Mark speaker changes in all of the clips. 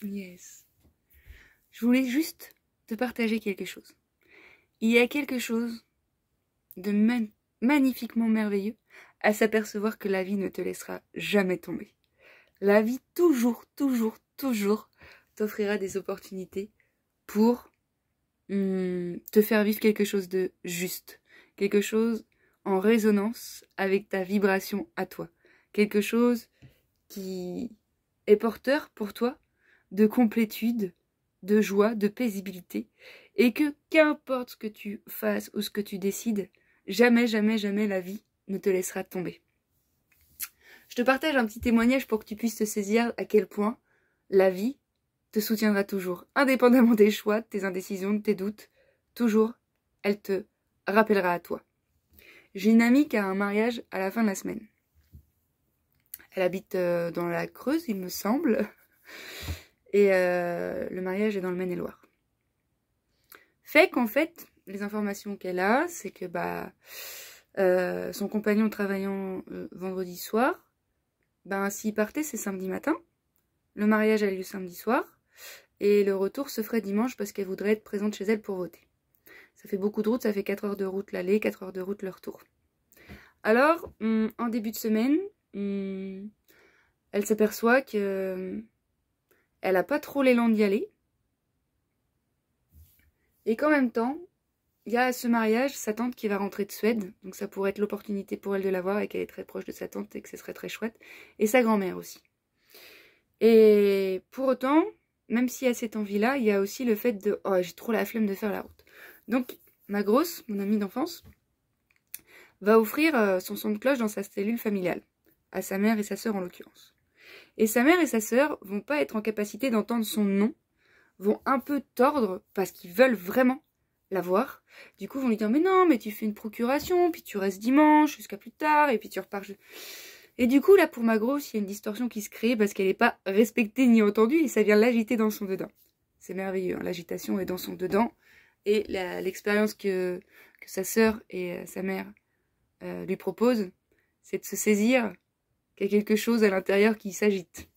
Speaker 1: Yes. Je voulais juste te partager quelque chose. Il y a quelque chose de magnifiquement merveilleux à s'apercevoir que la vie ne te laissera jamais tomber. La vie toujours t'offrira des opportunités pour te faire vivre quelque chose de juste, quelque chose en résonance avec ta vibration à toi, quelque chose qui est porteur pour toi de complétude, de joie, de paisibilité, et que qu'importe ce que tu fasses ou ce que tu décides, jamais la vie ne te laissera tomber. Je te partage un petit témoignage pour que tu puisses te saisir à quel point la vie te soutiendra toujours, indépendamment des choix, de tes indécisions, de tes doutes, toujours, elle te rappellera à toi. J'ai une amie qui a un mariage à la fin de la semaine. Elle habite dans la Creuse, il me semble, et le mariage est dans le Maine-et-Loire. Fait qu'en fait, les informations qu'elle a, c'est que son compagnon travaillant vendredi soir, s'il partait, c'est samedi matin. Le mariage a lieu samedi soir. Et le retour se ferait dimanche parce qu'elle voudrait être présente chez elle pour voter. Ça fait beaucoup de route, ça fait 4 heures de route l'aller, 4 heures de route le retour. Alors, en début de semaine, elle s'aperçoit que elle n'a pas trop l'élan d'y aller. Et qu'en même temps, il y a à ce mariage sa tante qui va rentrer de Suède. Donc ça pourrait être l'opportunité pour elle de la voir et qu'elle est très proche de sa tante et que ce serait très chouette. Et sa grand-mère aussi. Et pour autant, même s'il y a cette envie-là, il y a aussi le fait de « Oh, j'ai trop la flemme de faire la route ». Donc, ma grosse, mon amie d'enfance, va offrir son son de cloche dans sa cellule familiale, à sa mère et sa sœur en l'occurrence. Et sa mère et sa sœur vont pas être en capacité d'entendre son nom, vont un peu tordre parce qu'ils veulent vraiment la voir. Du coup, vont lui dire « Mais non, mais tu fais une procuration, puis tu restes dimanche jusqu'à plus tard, et puis tu repars... » Et du coup, là, pour ma grosse, il y a une distorsion qui se crée parce qu'elle n'est pas respectée ni entendue et ça vient l'agiter dans son dedans. C'est merveilleux, hein, l'agitation est dans son dedans. Et l'expérience que sa sœur et sa mère lui proposent, c'est de se saisir qu'il y a quelque chose à l'intérieur qui s'agite.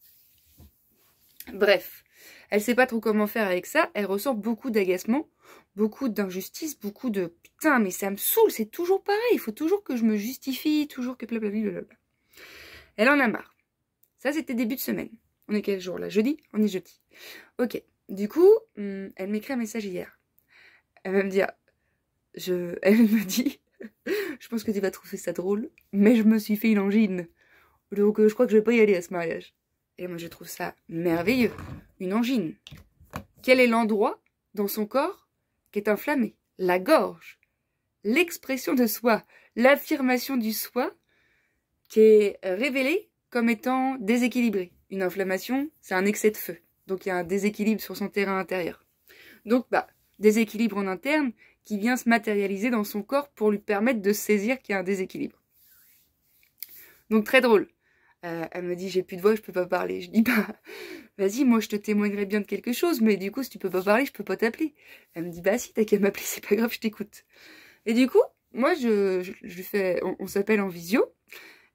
Speaker 1: Bref, elle ne sait pas trop comment faire avec ça, elle ressent beaucoup d'agacement, beaucoup d'injustice, beaucoup de « Putain, mais ça me saoule, c'est toujours pareil, il faut toujours que je me justifie, toujours que blablabla. » Elle en a marre. Ça, c'était début de semaine. On est quel jour là? Jeudi? On est jeudi. Ok. Du coup, elle m'écrit un message hier. Elle va me dire... Elle me dit... Je pense que tu vas trouver ça drôle, mais je me suis fait une angine. Donc je crois que je vais pas y aller à ce mariage. Et moi, je trouve ça merveilleux. Une angine. Quel est l'endroit dans son corps qui est inflammé? La gorge. L'expression de soi. L'affirmation du soi qui est révélée comme étant déséquilibrée. Une inflammation, c'est un excès de feu. Donc il y a un déséquilibre sur son terrain intérieur. Donc déséquilibre en interne qui vient se matérialiser dans son corps pour lui permettre de saisir qu'il y a un déséquilibre. Donc très drôle. Elle me dit j'ai plus de voix, je peux pas parler. Je dis vas-y, moi je te témoignerai bien de quelque chose, mais du coup si tu peux pas parler, je peux pas t'appeler. Elle me dit si t'as qu'à m'appeler, c'est pas grave, je t'écoute. Et du coup, moi je lui fais, on s'appelle en visio.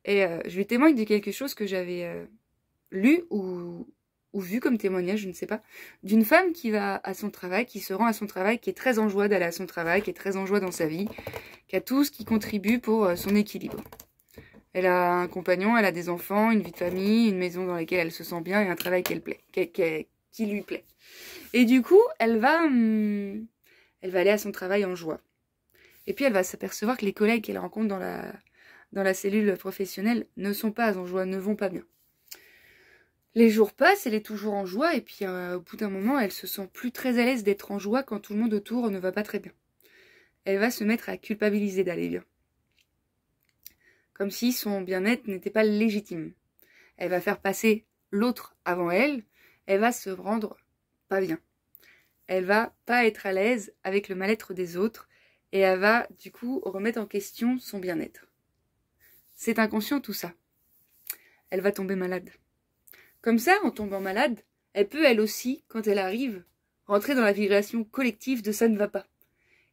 Speaker 1: Et je lui témoigne de quelque chose que j'avais lu ou vu comme témoignage, je ne sais pas, d'une femme qui va à son travail, qui se rend à son travail, qui est très en joie d'aller à son travail, qui est très en joie dans sa vie, qui a tout ce qui contribue pour son équilibre. Elle a un compagnon, elle a des enfants, une vie de famille, une maison dans laquelle elle se sent bien et un travail qui lui plaît. Et du coup, elle va aller à son travail en joie. Et puis elle va s'apercevoir que les collègues qu'elle rencontre dans la cellule professionnelle ne sont pas en joie, ne vont pas bien. Les jours passent, elle est toujours en joie, et puis au bout d'un moment, elle se sent plus très à l'aise d'être en joie quand tout le monde autour ne va pas très bien. Elle va se mettre à culpabiliser d'aller bien. Comme si son bien-être n'était pas légitime. Elle va faire passer l'autre avant elle, elle va se rendre pas bien. Elle va pas être à l'aise avec le mal-être des autres, et elle va du coup remettre en question son bien-être. C'est inconscient tout ça. Elle va tomber malade. Comme ça, en tombant malade, elle peut elle aussi, quand elle arrive, rentrer dans la vibration collective de ça ne va pas.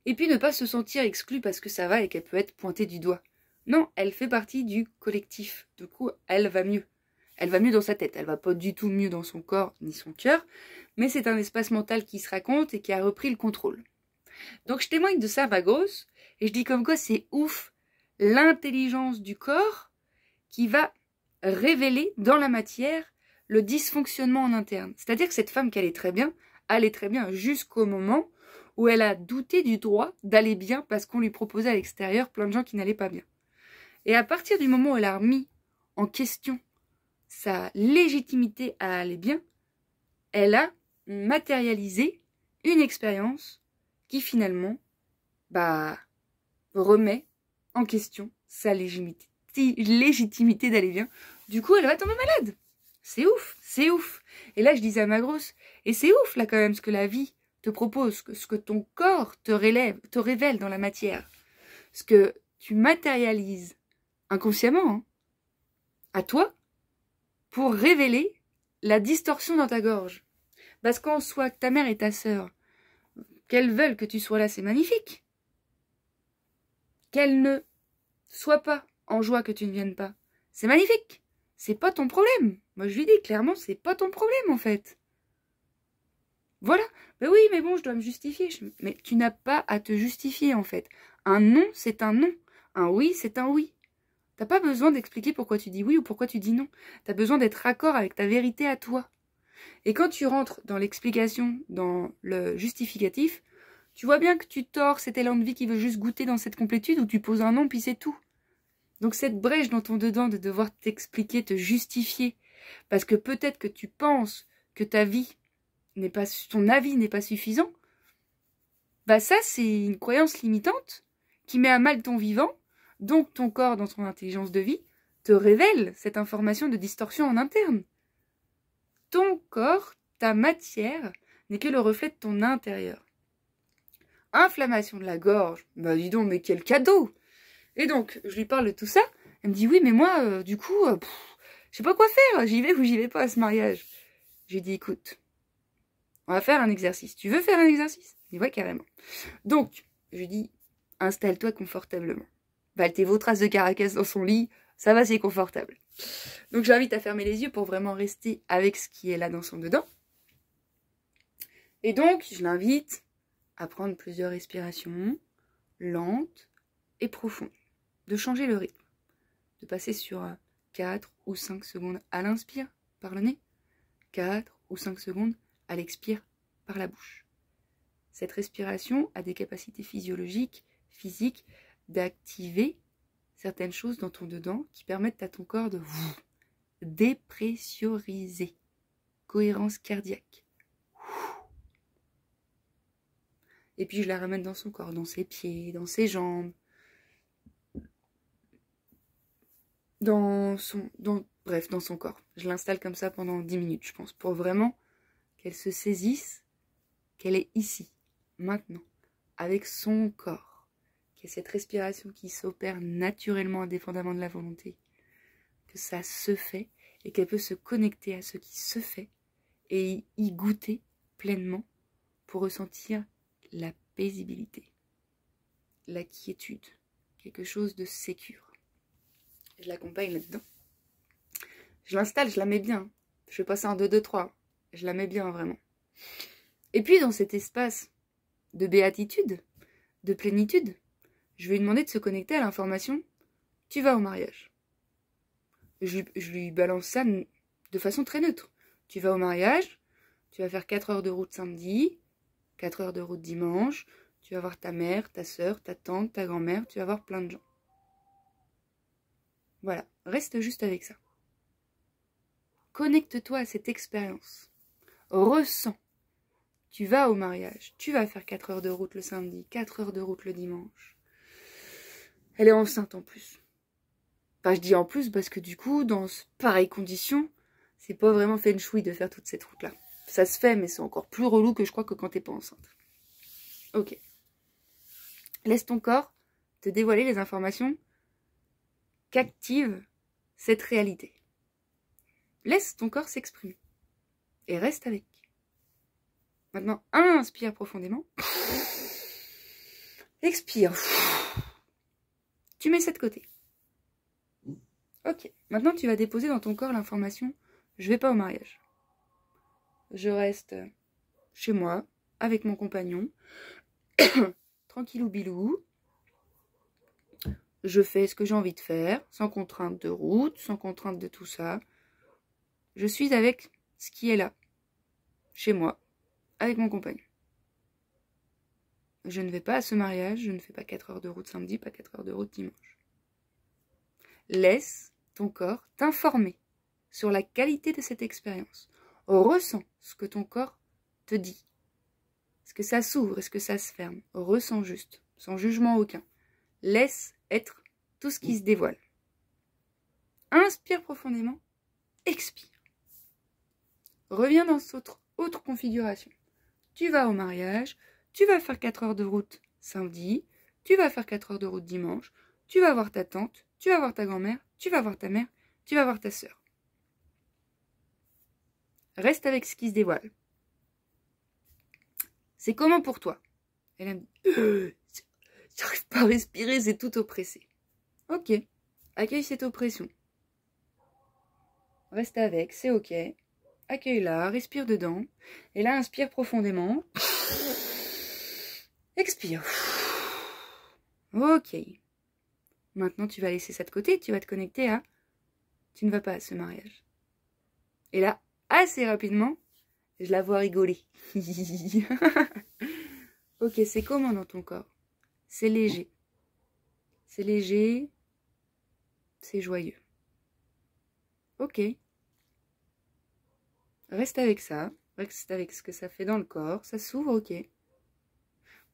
Speaker 1: Et puis ne pas se sentir exclue parce que ça va et qu'elle peut être pointée du doigt. Non, elle fait partie du collectif. Du coup, elle va mieux. Elle va mieux dans sa tête, elle va pas du tout mieux dans son corps ni son cœur, mais c'est un espace mental qui se raconte et qui a repris le contrôle. Donc je témoigne de ça, ma grosse, et je dis comme quoi c'est ouf l'intelligence du corps qui va révéler dans la matière le dysfonctionnement en interne. C'est-à-dire que cette femme qui allait très bien jusqu'au moment où elle a douté du droit d'aller bien parce qu'on lui proposait à l'extérieur plein de gens qui n'allaient pas bien. Et à partir du moment où elle a remis en question sa légitimité à aller bien, elle a matérialisé une expérience qui finalement remet en question sa légitimité d'aller bien. Du coup, elle va tomber malade. C'est ouf, c'est ouf. Et là, je disais à ma grosse, et c'est ouf là quand même ce que la vie te propose, ce que ton corps te révèle dans la matière, ce que tu matérialises inconsciemment, hein, à toi, pour révéler la distorsion dans ta gorge. Parce qu'en soi, que ta mère et ta sœur, qu'elles veulent que tu sois là, c'est magnifique. Qu'elles ne soient pas en joie que tu ne viennes pas, c'est magnifique. C'est pas ton problème. Moi, je lui dis clairement, c'est pas ton problème, en fait. Voilà. Ben oui, mais bon, je dois me justifier. Mais tu n'as pas à te justifier, en fait. Un non, c'est un non. Un oui, c'est un oui. T'as pas besoin d'expliquer pourquoi tu dis oui ou pourquoi tu dis non. T'as besoin d'être raccord avec ta vérité à toi. Et quand tu rentres dans l'explication, dans le justificatif, tu vois bien que tu tords cet élan de vie qui veut juste goûter dans cette complétude où tu poses un non puis c'est tout. Donc cette brèche dans ton dedans de devoir t'expliquer, te justifier, parce que peut-être que tu penses que ta vie n'est pas, ton avis n'est pas suffisant, bah ça c'est une croyance limitante qui met à mal ton vivant. Donc ton corps, dans son intelligence de vie, te révèle cette information de distorsion en interne. Ton corps, ta matière, n'est que le reflet de ton intérieur. Inflammation de la gorge, bah dis donc, mais quel cadeau! Et donc, je lui parle de tout ça, elle me dit, oui, mais moi, du coup, je sais pas quoi faire, j'y vais ou j'y vais pas à ce mariage. J'ai dit, écoute, on va faire un exercice. Tu veux faire un exercice? Il dit, ouais, carrément. Donc, je lui dis, installe-toi confortablement. Valtez vos traces de caracasse dans son lit, ça va, c'est confortable. Donc j'invite à fermer les yeux pour vraiment rester avec ce qui est là dans son dedans. Et donc, je l'invite à prendre plusieurs respirations lentes et profondes, de changer le rythme, de passer sur 4 ou 5 secondes à l'inspire par le nez, 4 ou 5 secondes à l'expire par la bouche. Cette respiration a des capacités physiologiques, physiques, d'activer certaines choses dans ton dedans qui permettent à ton corps de dépressuriser. Cohérence cardiaque. Et puis je la ramène dans son corps, dans ses pieds, dans ses jambes, dans son corps. Je l'installe comme ça pendant 10 minutes, je pense, pour vraiment qu'elle se saisisse qu'elle est ici, maintenant, avec son corps. Qu'il y ait cette respiration qui s'opère naturellement, indépendamment de la volonté. Que ça se fait et qu'elle peut se connecter à ce qui se fait et y goûter pleinement pour ressentir la paisibilité, la quiétude, quelque chose de sécure. Je l'accompagne là-dedans. Je l'installe, je la mets bien. Je fais pas ça en 2-2-3. Je la mets bien, vraiment. Et puis, dans cet espace de béatitude, de plénitude, je vais lui demander de se connecter à l'information « Tu vas au mariage ». Je lui balance ça de façon très neutre. Tu vas au mariage, tu vas faire 4 heures de route samedi, 4 heures de route dimanche, tu vas voir ta mère, ta soeur, ta tante, ta grand-mère, tu vas voir plein de gens. Voilà, reste juste avec ça. Connecte-toi à cette expérience. Ressens. Tu vas au mariage, tu vas faire 4 heures de route le samedi, 4 heures de route le dimanche. Elle est enceinte en plus. Enfin, je dis en plus parce que du coup, dans pareilles conditions, c'est pas vraiment feng shui de faire toute cette route-là. Ça se fait, mais c'est encore plus relou que je crois que quand t'es pas enceinte. Ok. Laisse ton corps te dévoiler les informations qu'active cette réalité. Laisse ton corps s'exprimer. Et reste avec. Maintenant, inspire profondément. Expire. Tu mets ça de côté. Ok, maintenant tu vas déposer dans ton corps l'information « Je vais pas au mariage. Je reste chez moi, avec mon compagnon, tranquillou bilou. Je fais ce que j'ai envie de faire, sans contrainte de route, sans contrainte de tout ça. Je suis avec ce qui est là, chez moi, avec mon compagnon. Je ne vais pas à ce mariage, je ne fais pas 4 heures de route samedi, pas 4 heures de route dimanche. » Laisse ton corps t'informer sur la qualité de cette expérience. Ressens ce que ton corps te dit. Est-ce que ça s'ouvre? Est-ce que ça se ferme? Ressens juste, sans jugement aucun. Laisse être tout ce qui se dévoile. Inspire profondément, expire. Reviens dans cette autre configuration. Tu vas au mariage, tu vas faire 4 heures de route samedi, tu vas faire 4 heures de route dimanche, tu vas voir ta tante, tu vas voir ta grand-mère, tu vas voir ta mère, tu vas voir ta sœur. Reste avec ce qui se dévoile. C'est comment pour toi? Elle me dit, j'arrive pas à respirer, c'est tout oppressé. Ok, accueille cette oppression. Reste avec, c'est ok. Accueille-la, respire dedans. Et là, inspire profondément. Expire. Ok. Maintenant, tu vas laisser ça de côté, tu vas te connecter à... Tu ne vas pas à ce mariage. Et là, assez rapidement, je la vois rigoler. Ok, c'est comment dans ton corps? C'est léger. C'est léger. C'est joyeux. Ok. Reste avec ça. Reste avec ce que ça fait dans le corps. Ça s'ouvre, ok.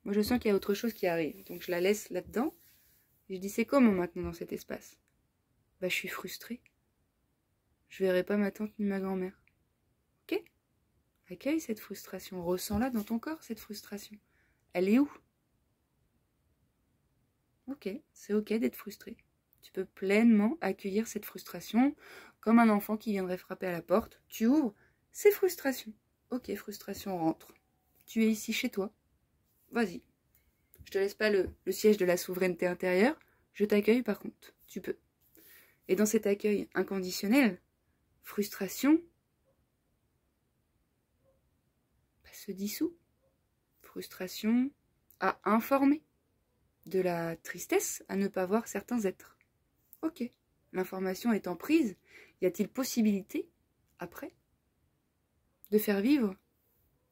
Speaker 1: Moi, je sens qu'il y a autre chose qui arrive. Donc, je la laisse là-dedans. Et je dis, c'est comment maintenant dans cet espace? Bah, je suis frustrée. Je verrai pas ma tante ni ma grand-mère. Ok? Accueille cette frustration. Ressens-la dans ton corps, cette frustration. Elle est où? Ok, c'est ok d'être frustré. Tu peux pleinement accueillir cette frustration comme un enfant qui viendrait frapper à la porte. Tu ouvres, c'est frustration. Ok, frustration rentre. Tu es ici chez toi. Vas-y. Je te laisse pas le siège de la souveraineté intérieure. Je t'accueille par contre. Tu peux. Et dans cet accueil inconditionnel, frustration se dissout. Frustration à informer. De la tristesse à ne pas voir certains êtres. Ok. L'information étant prise, y a-t-il possibilité, après, de faire vivre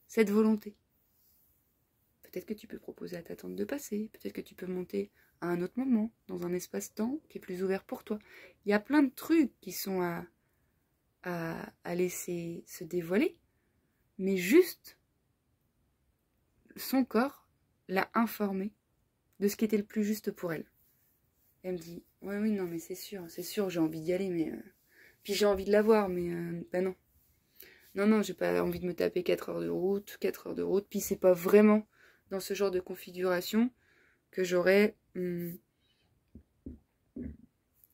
Speaker 1: cette volonté? Peut-être que tu peux proposer à ta tante de passer, peut-être que tu peux monter à un autre moment, dans un espace-temps qui est plus ouvert pour toi. Il y a plein de trucs qui sont à laisser se dévoiler, mais juste, son corps l'a informée de ce qui était le plus juste pour elle. Elle me dit, ouais, oui, non, mais c'est sûr, j'ai envie d'y aller, mais... Puis j'ai envie de la voir, mais bah non. Non, j'ai pas envie de me taper 4 heures de route, puis c'est pas vraiment dans ce genre de configuration que j'aurais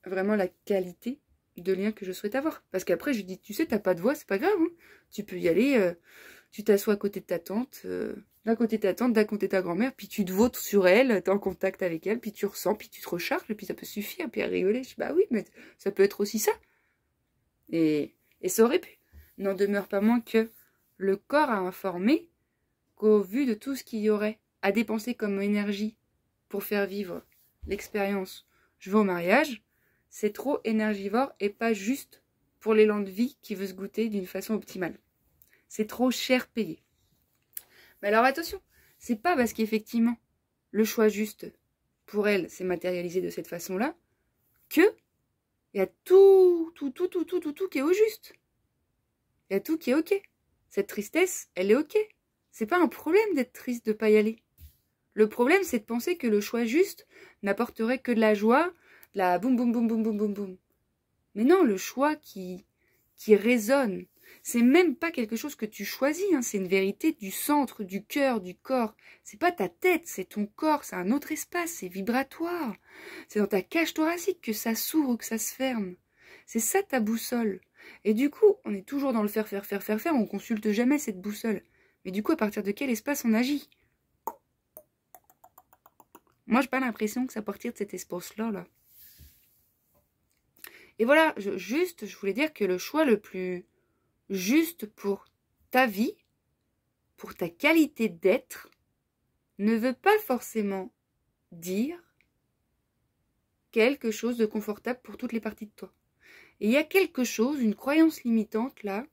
Speaker 1: vraiment la qualité de lien que je souhaite avoir. Parce qu'après, je lui dis, tu sais, t'as pas de voix, c'est pas grave, hein. Tu peux y aller, tu t'assois à côté de ta tante, d'un côté ta tante, d'un côté ta grand-mère, puis tu te vautres sur elle, t'es en contact avec elle, puis tu ressens, puis tu te recharges, et puis ça peut suffire, puis à rigoler. Je dis, bah oui, mais ça peut être aussi ça. Et ça aurait pu. N'en demeure pas moins que le corps a informé qu'au vu de tout ce qu'il y aurait à dépenser comme énergie pour faire vivre l'expérience je vais au mariage, c'est trop énergivore et pas juste pour l'élan de vie qui veut se goûter d'une façon optimale. C'est trop cher payé. Mais alors attention, c'est pas parce qu'effectivement le choix juste pour elle s'est matérialisé de cette façon-là que il y a tout qui est au juste. Il y a tout qui est ok. Cette tristesse, elle est ok. C'est pas un problème d'être triste de pas y aller. Le problème, c'est de penser que le choix juste n'apporterait que de la joie, de la boum boum boum boum boum boum boum. Mais non, le choix qui résonne, c'est même pas quelque chose que tu choisis, hein, c'est une vérité du centre, du cœur, du corps. C'est pas ta tête, c'est ton corps, c'est un autre espace, c'est vibratoire. C'est dans ta cage thoracique que ça s'ouvre ou que ça se ferme. C'est ça ta boussole. Et du coup, on est toujours dans le faire, on consulte jamais cette boussole. Mais du coup, à partir de quel espace on agit? Moi, j'ai pas l'impression que c'est à partir de cet espace-là, là. Et voilà, je voulais dire que le choix le plus juste pour ta vie, pour ta qualité d'être, ne veut pas forcément dire quelque chose de confortable pour toutes les parties de toi. Et il y a quelque chose, une croyance limitante là,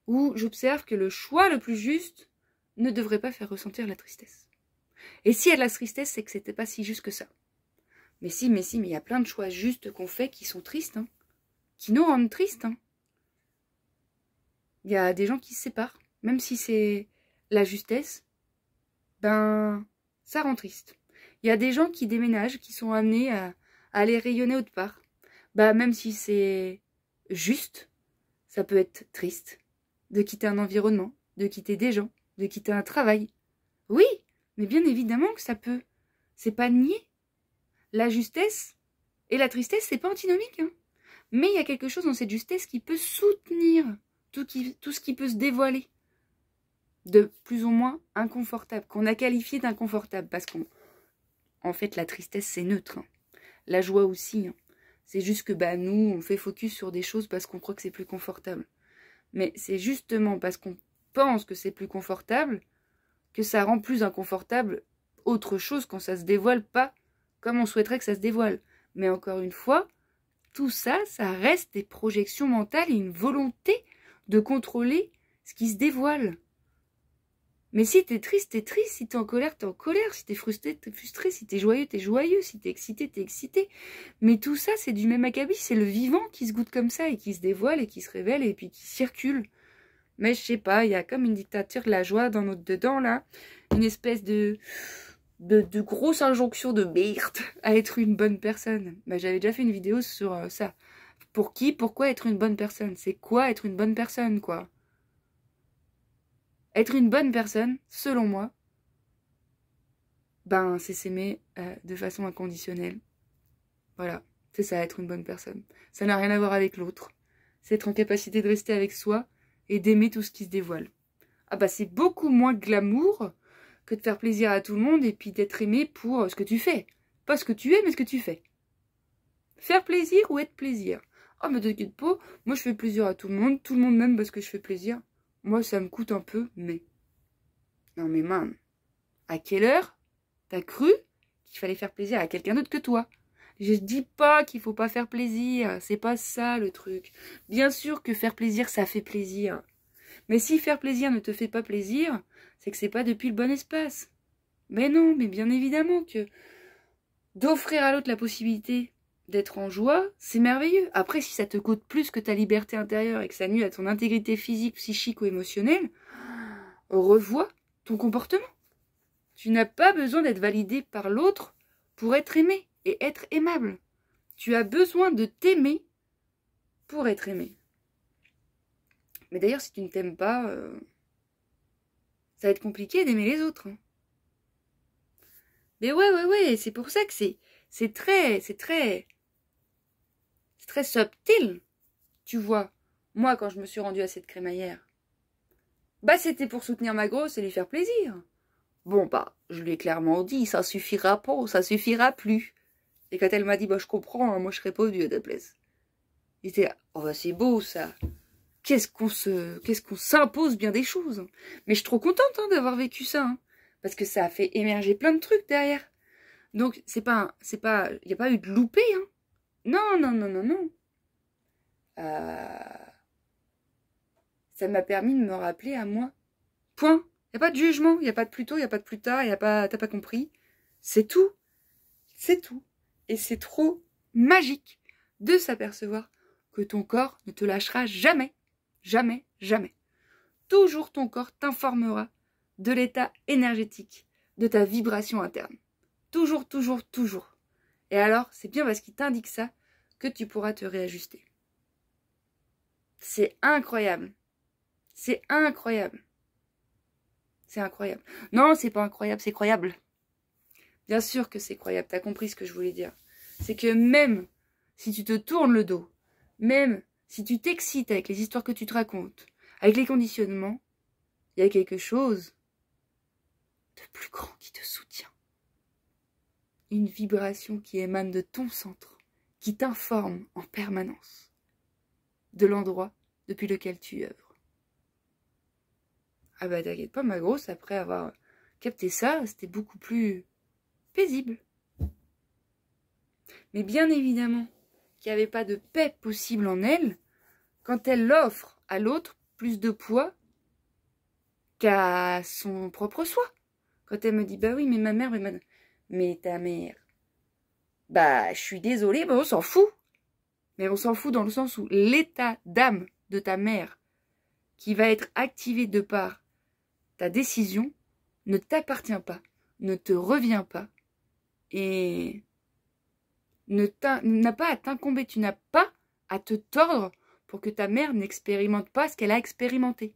Speaker 1: où j'observe que le choix le plus juste ne devrait pas faire ressentir la tristesse. Et si il y a de la tristesse, c'est que c'était pas si juste que ça. Mais il y a plein de choix justes qu'on fait qui sont tristes, hein, qui nous rendent tristes. Hein. Il y a des gens qui se séparent, même si c'est la justesse, ben ça rend triste. Il y a des gens qui déménagent, qui sont amenés à aller rayonner autre part. Bah même si c'est juste, ça peut être triste de quitter un environnement, de quitter des gens, de quitter un travail. Oui, mais bien évidemment que ça peut. C'est pas nier. La justesse et la tristesse, c'est pas antinomique. Hein. Mais il y a quelque chose dans cette justesse qui peut soutenir tout ce qui peut se dévoiler de plus ou moins inconfortable, qu'on a qualifié d'inconfortable, parce qu'en fait, la tristesse, c'est neutre. Hein. La joie aussi. Hein. C'est juste que bah, nous, on fait focus sur des choses parce qu'on croit que c'est plus confortable. Mais c'est justement parce qu'on pense que c'est plus confortable que ça rend plus inconfortable autre chose quand ça se dévoile pas comme on souhaiterait que ça se dévoile. Mais encore une fois, tout ça, ça reste des projections mentales et une volonté de contrôler ce qui se dévoile. Mais si t'es triste, t'es triste. Si t'es en colère, t'es en colère. Si t'es frustré, t'es frustré. Si t'es joyeux, t'es joyeux. Si t'es excité, t'es excité. Mais tout ça, c'est du même acabit. C'est le vivant qui se goûte comme ça et qui se dévoile et qui se révèle et puis qui circule. Mais je sais pas, il y a comme une dictature de la joie dans notre dedans, là. Une espèce de grosse injonction de merde à être une bonne personne. Bah, j'avais déjà fait une vidéo sur ça. Pour qui, pourquoi être une bonne personne? C'est quoi être une bonne personne, quoi? Être une bonne personne, selon moi, ben, c'est s'aimer de façon inconditionnelle. Voilà, c'est ça, être une bonne personne. Ça n'a rien à voir avec l'autre. C'est être en capacité de rester avec soi et d'aimer tout ce qui se dévoile. Ah bah c'est beaucoup moins glamour que de faire plaisir à tout le monde et puis d'être aimé pour ce que tu fais. Pas ce que tu es, mais ce que tu fais. Faire plaisir ou être plaisir. Ah mais t'inquiète pas, moi je fais plaisir à tout le monde m'aime parce que je fais plaisir. Moi ça me coûte un peu, mais... Non mais man, à quelle heure t'as cru qu'il fallait faire plaisir à quelqu'un d'autre que toi? Je dis pas qu'il faut pas faire plaisir, c'est pas ça le truc. Bien sûr que faire plaisir, ça fait plaisir. Mais si faire plaisir ne te fait pas plaisir, c'est que c'est pas depuis le bon espace. Mais non, mais bien évidemment que d'offrir à l'autre la possibilité d'être en joie, c'est merveilleux. Après, si ça te coûte plus que ta liberté intérieure et que ça nuit à ton intégrité physique, psychique ou émotionnelle, revois ton comportement. Tu n'as pas besoin d'être validé par l'autre pour être aimé et être aimable. Tu as besoin de t'aimer pour être aimé. Mais d'ailleurs, si tu ne t'aimes pas, ça va être compliqué d'aimer les autres. Hein. Mais ouais, c'est pour ça que c'est très subtil. Tu vois, moi, quand je me suis rendue à cette crémaillère, bah c'était pour soutenir ma grosse et lui faire plaisir. Bon, bah, je lui ai clairement dit, ça suffira pas, ça suffira plus. Et quand elle m'a dit, bah je comprends, hein, moi je serais pas venue à ta place. J'étais là, oh bah c'est beau ça. Qu'est-ce qu'on s'impose bien des choses. Mais je suis trop contente hein, d'avoir vécu ça. Hein, parce que ça a fait émerger plein de trucs derrière. Donc, il n'y a pas eu de loupé. Hein. Non. Ça m'a permis de me rappeler à moi. Point. Il n'y a pas de jugement, il n'y a pas de plus tôt, il n'y a pas de plus tard, t'as pas compris. C'est tout. C'est tout. Et c'est trop magique de s'apercevoir que ton corps ne te lâchera jamais. Jamais. Toujours ton corps t'informera de l'état énergétique, de ta vibration interne. Toujours. Et alors, c'est bien parce qu'il t'indique ça que tu pourras te réajuster. C'est incroyable. C'est incroyable. Non, c'est pas incroyable, c'est croyable. Bien sûr que c'est croyable, t'as compris ce que je voulais dire. C'est que même si tu te tournes le dos, même si tu t'excites avec les histoires que tu te racontes, avec les conditionnements, il y a quelque chose de plus grand qui te soutient. Une vibration qui émane de ton centre qui t'informe en permanence de l'endroit depuis lequel tu œuvres. Ah bah t'inquiète pas, ma grosse, après avoir capté ça, c'était beaucoup plus paisible. Mais bien évidemment qu'il n'y avait pas de paix possible en elle quand elle offre à l'autre plus de poids qu'à son propre soi. Quand elle me dit, bah oui, mais ma mère, mais ta mère, bah je suis désolée, mais on s'en fout. Mais on s'en fout dans le sens où l'état d'âme de ta mère qui va être activé de par ta décision ne t'appartient pas, ne te revient pas et n'a pas à t'incomber. Tu n'as pas à te tordre pour que ta mère n'expérimente pas ce qu'elle a expérimenté.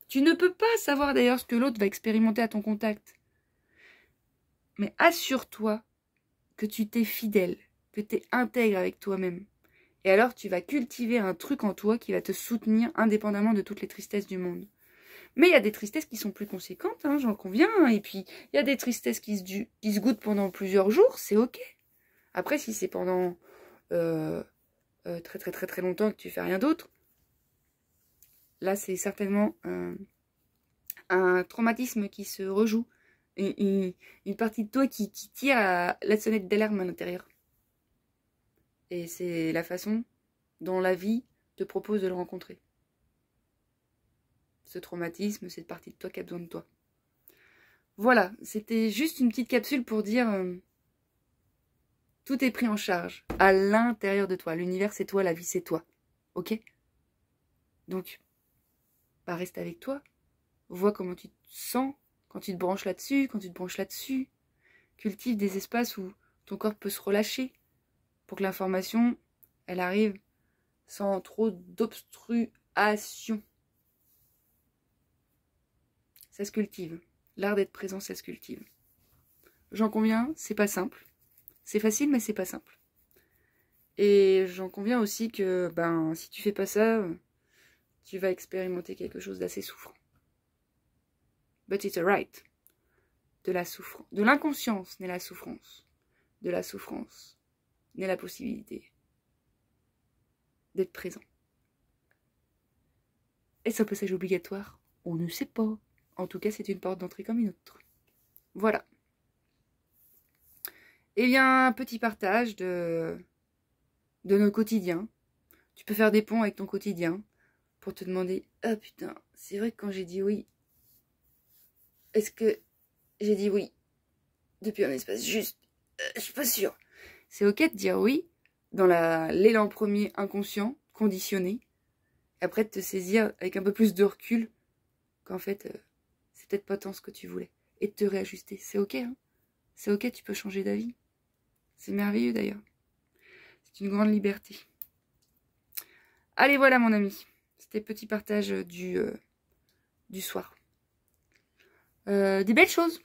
Speaker 1: Tu ne peux pas savoir d'ailleurs ce que l'autre va expérimenter à ton contact. Mais assure-toi que tu t'es fidèle, que tu es intègre avec toi-même. Et alors tu vas cultiver un truc en toi qui va te soutenir indépendamment de toutes les tristesses du monde. Mais il y a des tristesses qui sont plus conséquentes, hein, j'en conviens. Hein, et puis il y a des tristesses qui se goûtent pendant plusieurs jours, c'est ok. Après, si c'est pendant très longtemps que tu fais rien d'autre, là c'est certainement un traumatisme qui se rejoue. Une partie de toi qui tire à la sonnette d'alarme à l'intérieur. Et c'est la façon dont la vie te propose de le rencontrer. Ce traumatisme, cette partie de toi qui a besoin de toi. Voilà, c'était juste une petite capsule pour dire tout est pris en charge à l'intérieur de toi. L'univers c'est toi, la vie c'est toi. Ok? Donc, bah reste avec toi. Vois comment tu te sens quand tu te branches là-dessus, quand tu te branches là-dessus. Cultive des espaces où ton corps peut se relâcher pour que l'information, elle arrive sans trop d'obstruation. Ça se cultive. L'art d'être présent, ça se cultive. J'en conviens, c'est pas simple. C'est facile, mais c'est pas simple. Et j'en conviens aussi que, ben, si tu fais pas ça, tu vas expérimenter quelque chose d'assez souffrant. But it's alright. De la souffrance. De l'inconscience naît la souffrance. De la souffrance naît la possibilité d'être présent. Est-ce un passage obligatoire? On ne sait pas. En tout cas, c'est une porte d'entrée comme une autre. Voilà. Eh bien, petit partage de nos quotidiens. Tu peux faire des ponts avec ton quotidien pour te demander, ah putain, c'est vrai que quand j'ai dit oui, est-ce que j'ai dit oui depuis un espace juste? Je suis pas sûre. C'est ok de dire oui dans l'élan premier inconscient, conditionné, et après de te saisir avec un peu plus de recul qu'en fait, c'est peut-être pas tant ce que tu voulais, et de te réajuster. C'est ok, hein? C'est ok, tu peux changer d'avis. C'est merveilleux d'ailleurs. C'est une grande liberté. Allez, voilà mon ami. C'était petit partage du soir. Des belles choses.